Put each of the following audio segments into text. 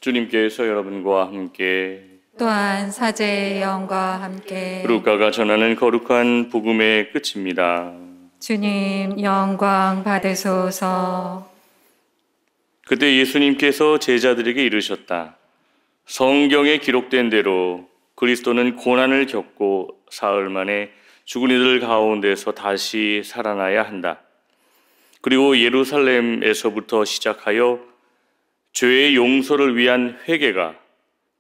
주님께서 여러분과 함께 또한 사제의 영과 함께 루카가 전하는 거룩한 복음의 끝입니다. 주님 영광 받으소서. 그때 예수님께서 제자들에게 이르셨다. 성경에 기록된 대로 그리스도는 고난을 겪고 사흘 만에 죽은 이들 가운데서 다시 살아나야 한다. 그리고 예루살렘에서부터 시작하여 죄의 용서를 위한 회개가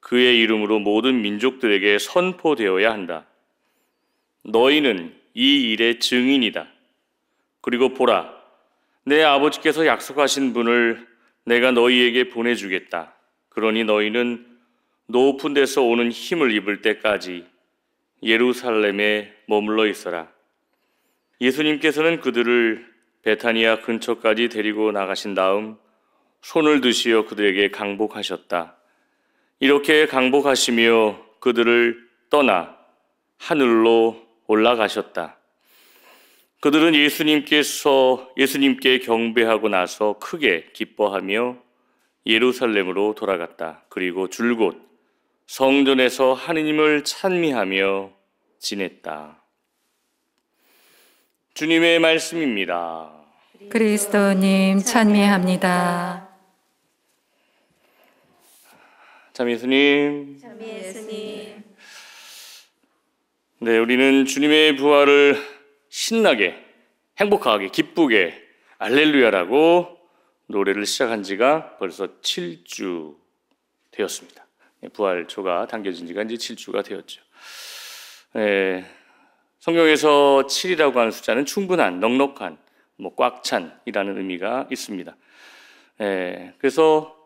그의 이름으로 모든 민족들에게 선포되어야 한다. 너희는 이 일의 증인이다. 그리고 보라, 내 아버지께서 약속하신 분을 내가 너희에게 보내주겠다. 그러니 너희는 높은 데서 오는 힘을 입을 때까지 예루살렘에 머물러 있어라. 예수님께서는 그들을 베타니아 근처까지 데리고 나가신 다음 손을 드시어 그들에게 강복하셨다. 이렇게 강복하시며 그들을 떠나 하늘로 올라가셨다. 그들은 예수님께 경배하고 나서 크게 기뻐하며 예루살렘으로 돌아갔다. 그리고 줄곧 성전에서 하느님을 찬미하며 지냈다. 주님의 말씀입니다. 그리스도님 찬미합니다. 참 예수님. 네, 우리는 주님의 부활을 신나게, 행복하게, 기쁘게 알렐루야라고 노래를 시작한 지가 벌써 7주 되었습니다. 부활초가 당겨진 지가 이제 7주가 되었죠. 성경에서 7이라고 하는 숫자는 충분한, 넉넉한, 꽉 찬이라는 의미가 있습니다. 그래서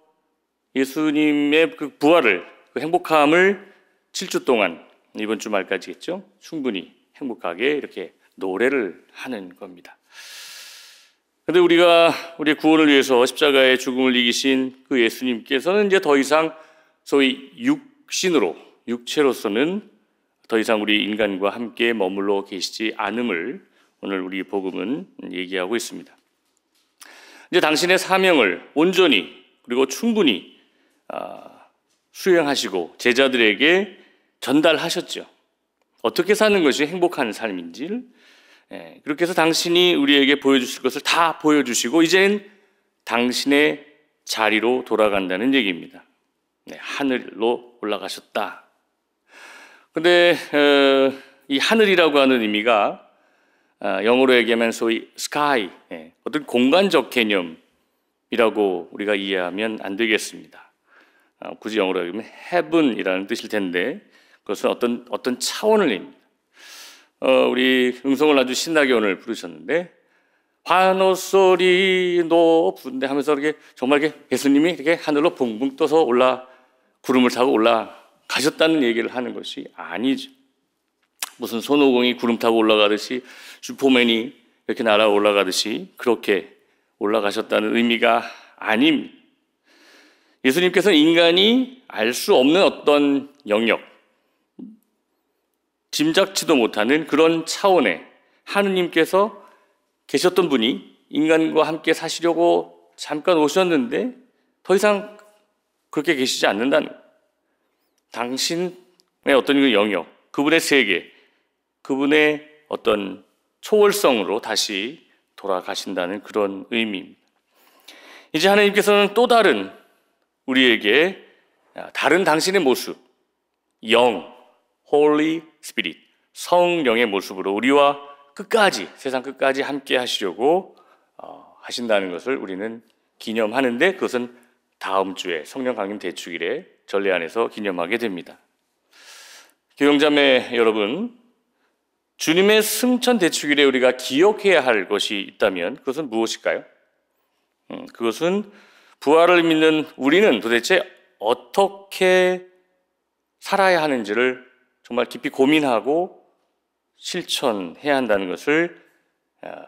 예수님의 그 부활을, 그 행복함을 7주 동안, 이번 주말까지겠죠? 충분히 행복하게 이렇게 노래를 하는 겁니다. 그런데 우리의 구원을 위해서 십자가의 죽음을 이기신 그 예수님께서는 이제 더 이상 소위 육체로서는 더 이상 우리 인간과 함께 머물러 계시지 않음을 오늘 우리 복음은 얘기하고 있습니다. 이제 당신의 사명을 온전히 그리고 충분히 수행하시고 제자들에게 전달하셨죠. 어떻게 사는 것이 행복한 삶인지를 그렇게 해서 당신이 우리에게 보여주실 것을 다 보여주시고 이젠 당신의 자리로 돌아간다는 얘기입니다. 하늘로 올라가셨다. 근데 이 하늘이라고 하는 의미가 영어로 얘기하면 소위 sky, 어떤 공간적 개념이라고 우리가 이해하면 안 되겠습니다. 굳이 영어로 얘기하면 heaven이라는 뜻일 텐데 그것은 어떤 차원을 의미합니다. 우리 음성을 아주 신나게 오늘 부르셨는데 환호소리 높은데 하면서 이렇게 정말 이렇게 예수님이 이렇게 하늘로 붕붕 떠서 구름을 타고 올라가셨다는 얘기를 하는 것이 아니죠. 무슨 손오공이 구름 타고 올라가듯이 슈퍼맨이 이렇게 날아 올라가듯이 그렇게 올라가셨다는 의미가 아닙니다. 예수님께서는 인간이 알 수 없는 어떤 영역, 짐작치도 못하는 그런 차원에 하느님께서 계셨던 분이 인간과 함께 사시려고 잠깐 오셨는데 더 이상 그렇게 계시지 않는다는 거예요. 당신의 어떤 영역, 그분의 세계, 그분의 어떤 초월성으로 다시 돌아가신다는 그런 의미입니다. 이제 하나님께서는 또 다른 우리에게 다른 당신의 모습, Holy Spirit, 성령의 모습으로 우리와 끝까지, 세상 끝까지 함께 하시려고 하신다는 것을 우리는 기념하는데 그것은 다음 주에 성령 강림 대축일에 전례 안에서 기념하게 됩니다. 교영자매 여러분, 주님의 승천 대축일에 우리가 기억해야 할 것이 있다면 그것은 무엇일까요? 그것은 부활을 믿는 우리는 도대체 어떻게 살아야 하는지를 정말 깊이 고민하고 실천해야 한다는 것을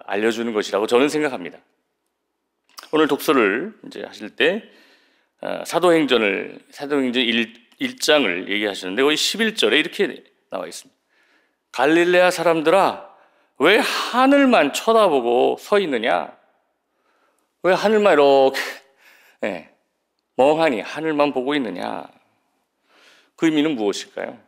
알려주는 것이라고 저는 생각합니다. 오늘 독서를 이제 하실 때 사도행전 1장을 얘기하셨는데 거기 11절에 이렇게 나와 있습니다. 갈릴레아 사람들아, 왜 하늘만 쳐다보고 서 있느냐? 왜 하늘만 이렇게 멍하니 하늘만 보고 있느냐? 그 의미는 무엇일까요?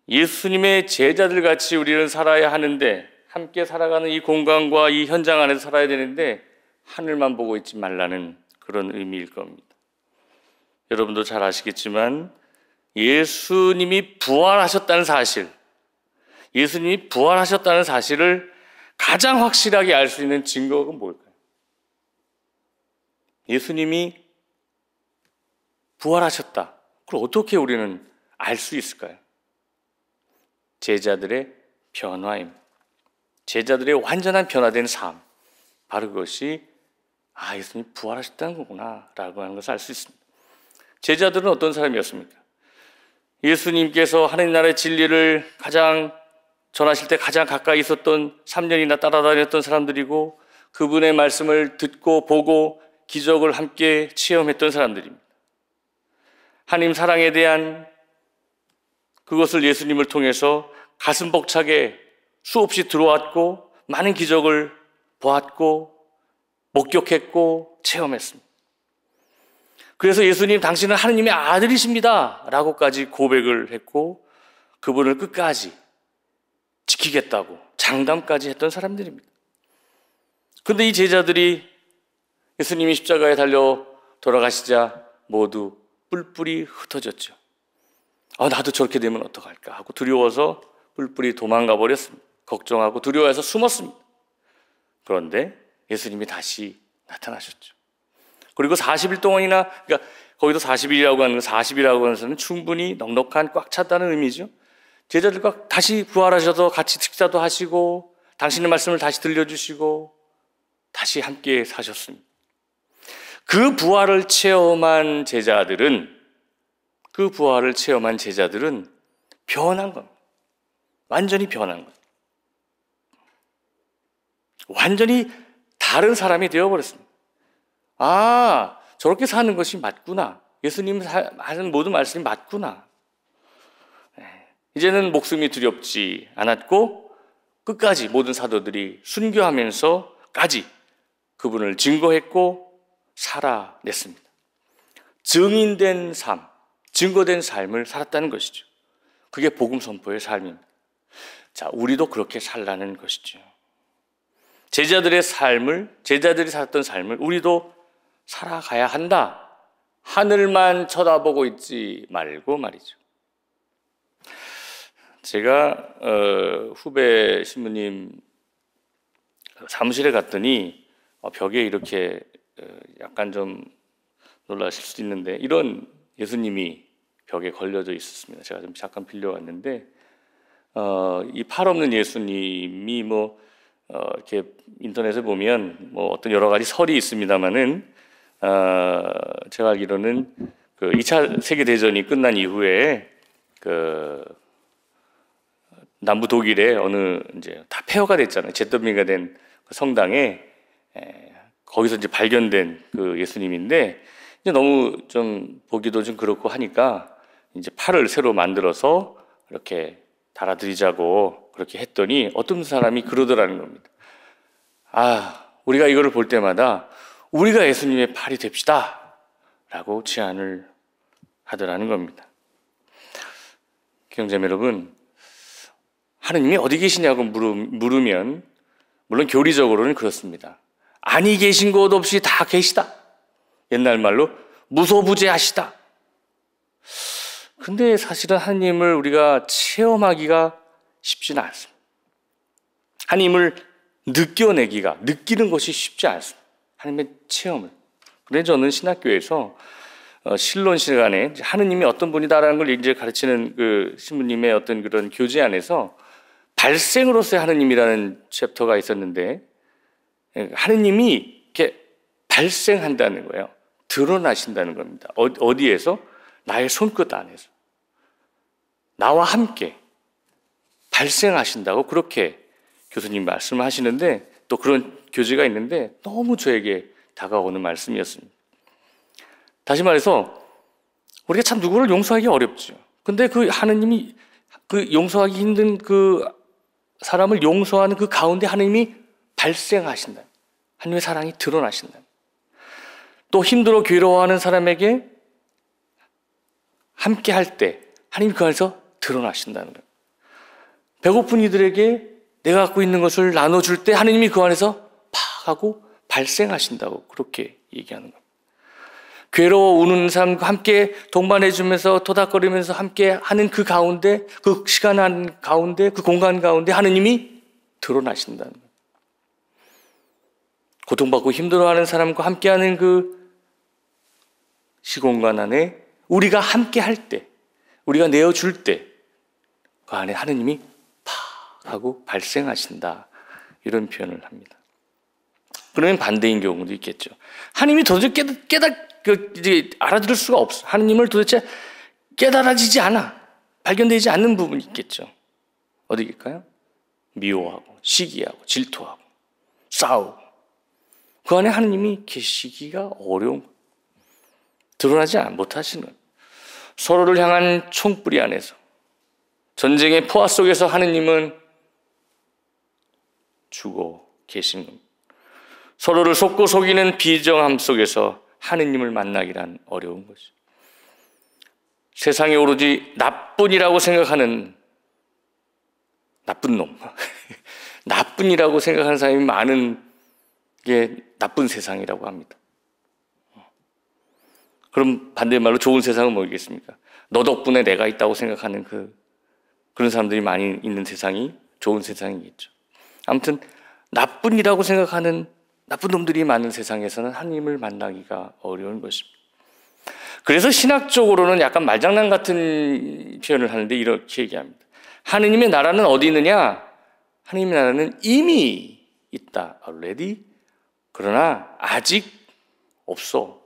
예수님의 제자들 같이 우리는 살아야 하는데, 함께 살아가는 이 공간과 이 현장 안에서 살아야 되는데 하늘만 보고 있지 말라는 그런 의미일 겁니다. 여러분도 잘 아시겠지만 예수님이 부활하셨다는 사실, 예수님이 부활하셨다는 사실을 가장 확실하게 알 수 있는 증거가 뭘까요? 예수님이 부활하셨다. 그걸 어떻게 우리는 알 수 있을까요? 제자들의 변화입니다. 제자들의 완전한 변화된 삶, 바로 그것이 예수님이 부활하셨다는 거구나 라고 하는 것을 알 수 있습니다. 제자들은 어떤 사람이었습니까? 예수님께서 하나님 나라의 진리를 가장 전하실 때 가장 가까이 있었던 3년이나 따라다녔던 사람들이고, 그분의 말씀을 듣고 보고 기적을 함께 체험했던 사람들입니다. 하나님 사랑에 대한 그것을 예수님을 통해서 가슴 벅차게 수없이 들어왔고, 많은 기적을 보았고 목격했고 체험했습니다. 그래서 예수님, 당신은 하느님의 아들이십니다 라고까지 고백을 했고, 그분을 끝까지 지키겠다고 장담까지 했던 사람들입니다. 그런데 이 제자들이 예수님이 십자가에 달려 돌아가시자 모두 뿔뿔이 흩어졌죠. 나도 저렇게 되면 어떡할까 하고 두려워서 뿔뿔이 도망가 버렸습니다. 걱정하고 두려워해서 숨었습니다. 그런데 예수님이 다시 나타나셨죠. 그리고 40일 동안이나, 그러니까 거기도 40일이라고 하는, 40이라고 하는 것은 충분히 넉넉한 꽉 찼다는 의미죠. 제자들과 다시 부활하셔서 같이 식사도 하시고 당신의 말씀을 다시 들려주시고 다시 함께 사셨습니다. 그 부활을 체험한 제자들은 변한 겁니다. 완전히 변한 겁니다. 완전히 다른 사람이 되어버렸습니다. 저렇게 사는 것이 맞구나. 예수님 하는 모든 말씀이 맞구나. 이제는 목숨이 두렵지 않았고, 끝까지 모든 사도들이 순교하면서까지 그분을 증거했고 살아냈습니다. 증인된 삶, 증거된 삶을 살았다는 것이죠. 그게 복음 선포의 삶입니다. 자, 우리도 그렇게 살라는 것이죠. 제자들이 살았던 삶을 우리도 살아가야 한다. 하늘만 쳐다보고 있지 말고 말이죠. 제가 후배 신부님 사무실에 갔더니 벽에 이렇게 약간 좀 놀라실 수도 있는데, 이런 예수님이 벽에 걸려져 있었습니다. 제가 좀 잠깐 빌려왔는데, 이 팔 없는 예수님이 이렇게 인터넷에 보면 어떤 여러 가지 설이 있습니다만은, 제가 알기로는 그 2차 세계대전이 끝난 이후에 남부 독일의 어느 이제 다 폐허가 됐잖아요. 잿더미가 된 그 성당에 거기서 이제 발견된 그 예수님인데, 이제 너무 좀 보기도 좀 그렇고 하니까 이제 팔을 새로 만들어서 이렇게 달아드리자고 그렇게 했더니 어떤 사람이 그러더라는 겁니다. 우리가 이거를 볼 때마다 우리가 예수님의 팔이 됩시다 라고 제안을 하더라는 겁니다. 형제님 여러분, 하느님이 어디 계시냐고 물으면 물론 교리적으로는 그렇습니다. 아니 계신 곳 없이 다 계시다. 옛날 말로 무소부재하시다. 근데 사실은 하느님을 우리가 체험하기가 쉽지는 않습니다. 하느님을 느끼는 것이 쉽지 않습니다. 하느님의 체험을. 그래서 저는 신학교에서 신론 시간에 하느님이 어떤 분이다라는 걸 이제 가르치는 그 신부님의 어떤 그런 교재 안에서 발생으로서의 하느님이라는 챕터가 있었는데, 하느님이 이렇게 발생한다는 거예요. 드러나신다는 겁니다. 어디에서? 나의 손끝 안에서. 나와 함께 발생하신다고 그렇게 교수님 말씀을 하시는데, 또 그런 교재가 있는데 너무 저에게 다가오는 말씀이었습니다. 다시 말해서 우리가 참 누구를 용서하기 어렵죠. 근데 그 하느님이 그 용서하기 힘든 그 사람을 용서하는 그 가운데 하느님이 발생하신다. 하느님의 사랑이 드러나신다. 또 힘들어 괴로워하는 사람에게 함께 할 때 하나님이 그 안에서 드러나신다는 거예요. 배고픈 이들에게 내가 갖고 있는 것을 나눠줄 때 하나님이 그 안에서 팍 하고 발생하신다고 그렇게 얘기하는 거예요. 괴로워 우는 사람과 함께 동반해주면서 토닥거리면서 함께 하는 그 가운데, 그 시간 가운데, 그 공간 가운데 하나님이 드러나신다는 거예요. 고통받고 힘들어하는 사람과 함께하는 그 시공간 안에 우리가 함께 할 때, 우리가 내어줄 때 그 안에 하나님이 팍 하고 발생하신다, 이런 표현을 합니다. 그러면 반대인 경우도 있겠죠. 하나님이 도저히 이제 알아들을 수가 없어. 하나님을 도대체 깨달아지지 않아. 발견되지 않는 부분이 있겠죠. 어디일까요? 미워하고 시기하고 질투하고 싸우고 그 안에 하나님이 계시기가 어려운, 드러나지 못하시는, 서로를 향한 총뿌리 안에서 전쟁의 포화 속에서 하나님은 죽어 계신 겁니다. 서로를 속고 속이는 비정함 속에서 하느님을 만나기란 어려운 것이죠. 세상에 오로지 나뿐이라고 생각하는 나쁜 놈, 나뿐이라고 생각하는 사람이 많은 게 나쁜 세상이라고 합니다. 그럼 반대말로 좋은 세상은 뭐겠습니까? 너 덕분에 내가 있다고 생각하는 그런 사람들이 많이 있는 세상이 좋은 세상이겠죠. 아무튼 나뿐이라고 생각하는 나쁜 놈들이 많은 세상에서는 하나님을 만나기가 어려운 것입니다. 그래서 신학적으로는 약간 말장난 같은 표현을 하는데 이렇게 얘기합니다. 하느님의 나라는 어디 있느냐? 하느님의 나라는 이미 있다. already. 그러나 아직 없어.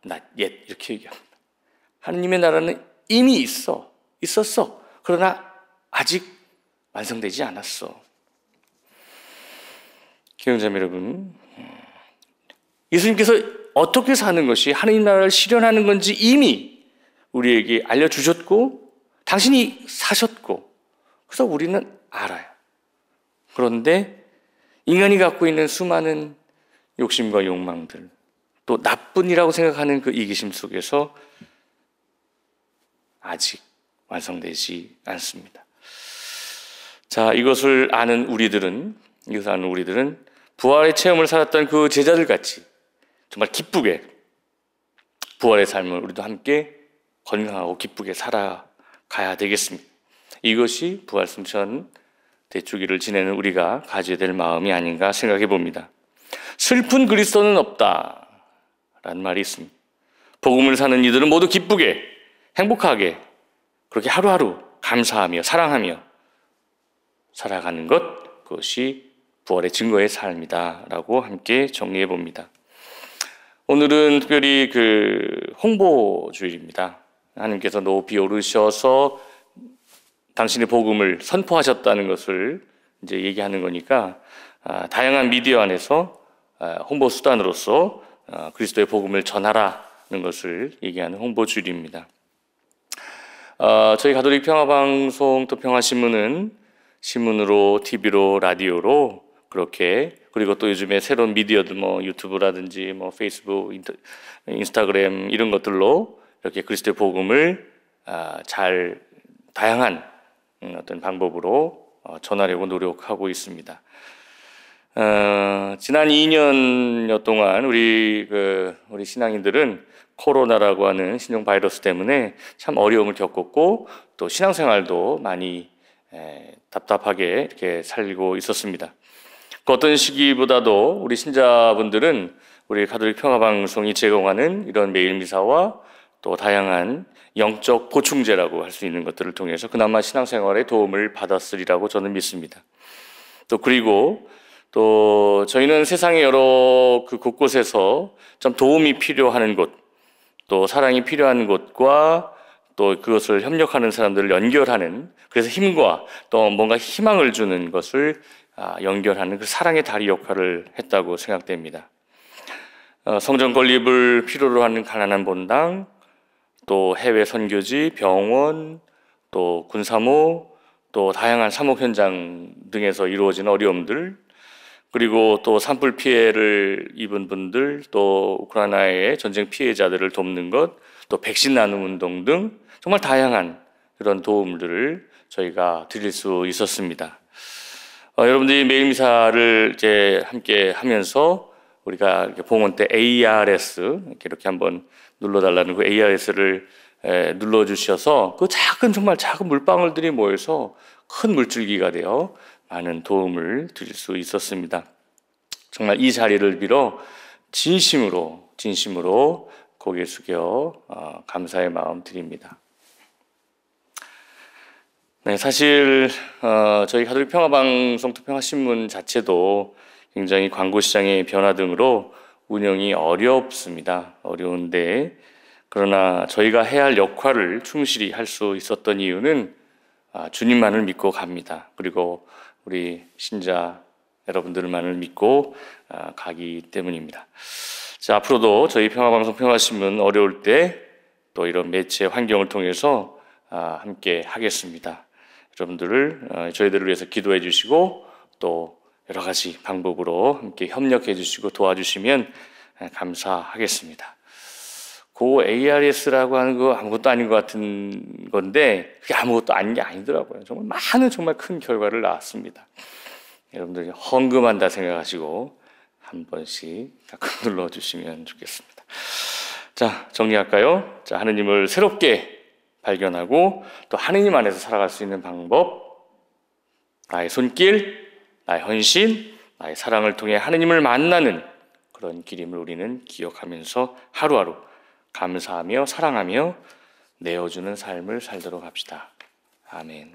not yet. 이렇게 얘기합니다. 하느님의 나라는 이미 있었어. 그러나 아직 완성되지 않았어. 기영자매 여러분, 예수님께서 어떻게 사는 것이 하느님 나라를 실현하는 건지 이미 우리에게 알려주셨고 당신이 사셨고, 그래서 우리는 알아요. 그런데 인간이 갖고 있는 수많은 욕심과 욕망들, 또 나뿐이라고 생각하는 그 이기심 속에서 아직 완성되지 않습니다. 자, 이것을 아는 우리들은 부활의 체험을 살았던 그 제자들 같이 정말 기쁘게 부활의 삶을 우리도 함께 건강하고 기쁘게 살아가야 되겠습니다. 이것이 부활 승천 대축일을 지내는 우리가 가져야 될 마음이 아닌가 생각해 봅니다. 슬픈 그리스도는 없다 라는 말이 있습니다. 복음을 사는 이들은 모두 기쁘게 행복하게 그렇게 하루하루 감사하며 사랑하며 살아가는 것, 그것이 부활의 증거의 삶이다 라고 함께 정리해 봅니다. 오늘은 특별히 홍보주일입니다. 하나님께서 높이 오르셔서 당신의 복음을 선포하셨다는 것을 이제 얘기하는 거니까 다양한 미디어 안에서 홍보 수단으로서 그리스도의 복음을 전하라는 것을 얘기하는 홍보주일입니다. 저희 가톨릭 평화방송 또 평화신문은 신문으로, TV로, 라디오로 그렇게, 그리고 또 요즘에 새로운 미디어들 유튜브라든지 페이스북, 인스타그램 이런 것들로 이렇게 그리스도의 복음을 다양한 어떤 방법으로 전하려고 노력하고 있습니다. 지난 2년여 동안 우리 신앙인들은 코로나라고 하는 신종 바이러스 때문에 참 어려움을 겪었고 또 신앙생활도 많이 답답하게 이렇게 살고 있었습니다. 그 어떤 시기보다도 우리 신자분들은 우리 가톨릭 평화방송이 제공하는 이런 매일 미사와 또 다양한 영적 보충제라고 할 수 있는 것들을 통해서 그나마 신앙생활에 도움을 받았으리라고 저는 믿습니다. 그리고 저희는 세상의 여러 곳곳에서 좀 도움이 필요한 곳, 또 사랑이 필요한 곳과 또 그것을 협력하는 사람들을 연결하는, 그래서 힘과 또 뭔가 희망을 주는 것을 연결하는 그 사랑의 다리 역할을 했다고 생각됩니다. 성전 건립을 필요로 하는 가난한 본당, 또 해외 선교지, 병원, 또 군사모, 또 다양한 사목 현장 등에서 이루어지는 어려움들, 그리고 또 산불 피해를 입은 분들, 또 우크라이나의 전쟁 피해자들을 돕는 것, 또 백신 나눔 운동 등 정말 다양한 그런 도움들을 저희가 드릴 수 있었습니다. 여러분들이 매일 미사를 이제 함께 하면서 우리가 봉헌 때 ARS 이렇게 한번 눌러달라는 그 ARS를 눌러주셔서 그 정말 작은 물방울들이 모여서 큰 물줄기가 되어 많은 도움을 드릴 수 있었습니다. 정말 이 자리를 빌어 진심으로 고개 숙여 감사의 마음 드립니다. 네, 사실 저희 가톨릭 평화방송 평화신문 자체도 굉장히 광고 시장의 변화 등으로 운영이 어렵습니다. 어려운데 그러나 저희가 해야 할 역할을 충실히 할 수 있었던 이유는 주님만을 믿고 갑니다. 그리고 우리 신자 여러분들만을 믿고 가기 때문입니다. 자, 앞으로도 저희 평화방송 평화신문 어려울 때 또 이런 매체 환경을 통해서 함께 하겠습니다. 여러분들을 저희들을 위해서 기도해 주시고 또 여러 가지 방법으로 함께 협력해 주시고 도와주시면 감사하겠습니다. 그 ARS라고 하는 거 아무것도 아닌 것 같은 건데 그게 아무것도 아닌 게 아니더라고요. 정말 큰 결과를 낳았습니다. 여러분들이 헌금한다 생각하시고 한 번씩 가끔 눌러주시면 좋겠습니다. 자, 정리할까요? 자, 하느님을 새롭게 발견하고 또 하느님 안에서 살아갈 수 있는 방법, 나의 손길, 나의 헌신, 나의 사랑을 통해 하느님을 만나는 그런 길임을 우리는 기억하면서 하루하루 감사하며 사랑하며 내어주는 삶을 살도록 합시다. 아멘.